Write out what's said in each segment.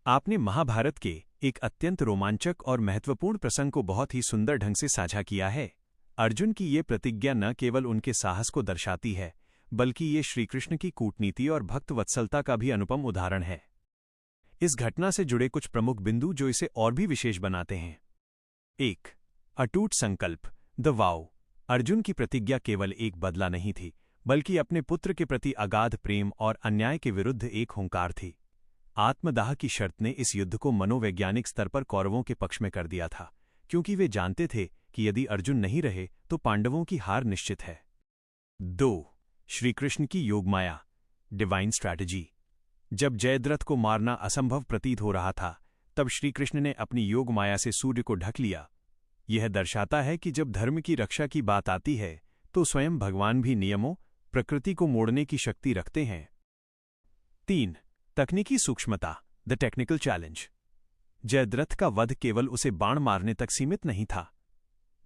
आपने महाभारत के एक अत्यंत रोमांचक और महत्वपूर्ण प्रसंग को बहुत ही सुंदर ढंग से साझा किया है। अर्जुन की ये प्रतिज्ञा न केवल उनके साहस को दर्शाती है, बल्कि ये श्रीकृष्ण की कूटनीति और भक्त वत्सलता का भी अनुपम उदाहरण है। इस घटना से जुड़े कुछ प्रमुख बिंदु जो इसे और भी विशेष बनाते हैं। 1. अटूट संकल्प, द वाव। अर्जुन की प्रतिज्ञा केवल एक बदला नहीं थी, बल्कि अपने पुत्र के प्रति अगाध प्रेम और अन्याय के विरुद्ध एक हुंकार थी। आत्मदाह की शर्त ने इस युद्ध को मनोवैज्ञानिक स्तर पर कौरवों के पक्ष में कर दिया था, क्योंकि वे जानते थे कि यदि अर्जुन नहीं रहे तो पांडवों की हार निश्चित है। 2. श्रीकृष्ण की योगमाया, डिवाइन स्ट्रैटेजी। जब जयद्रथ को मारना असंभव प्रतीत हो रहा था, तब श्रीकृष्ण ने अपनी योगमाया से सूर्य को ढक लिया। यह दर्शाता है कि जब धर्म की रक्षा की बात आती है तो स्वयं भगवान भी नियमों, प्रकृति को मोड़ने की शक्ति रखते हैं। 3. तकनीकी सूक्ष्मता, द टेक्निकल चैलेंज। जयद्रथ का वध केवल उसे बाण मारने तक सीमित नहीं था।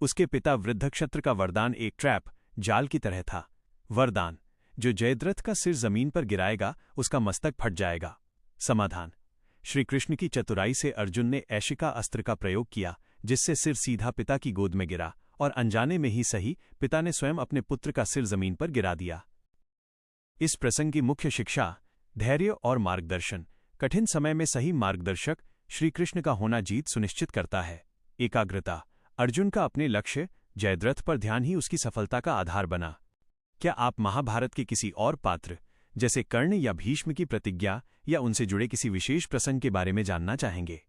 उसके पिता वृद्धक्षत्र का वरदान एक ट्रैप, जाल की तरह था। वरदान जो जयद्रथ का सिर जमीन पर गिराएगा, उसका मस्तक फट जाएगा। समाधान, श्रीकृष्ण की चतुराई से अर्जुन ने ऐशिका अस्त्र का प्रयोग किया, जिससे सिर सीधा पिता की गोद में गिरा, और अनजाने में ही सही पिता ने स्वयं अपने पुत्र का सिर जमीन पर गिरा दिया। इस प्रसंग की मुख्य शिक्षा, धैर्य और मार्गदर्शन। कठिन समय में सही मार्गदर्शक श्रीकृष्ण का होना जीत सुनिश्चित करता है। एकाग्रता, अर्जुन का अपने लक्ष्य जयद्रथ पर ध्यान ही उसकी सफलता का आधार बना। क्या आप महाभारत के किसी और पात्र, जैसे कर्ण या भीष्म की प्रतिज्ञा या उनसे जुड़े किसी विशेष प्रसंग के बारे में जानना चाहेंगे?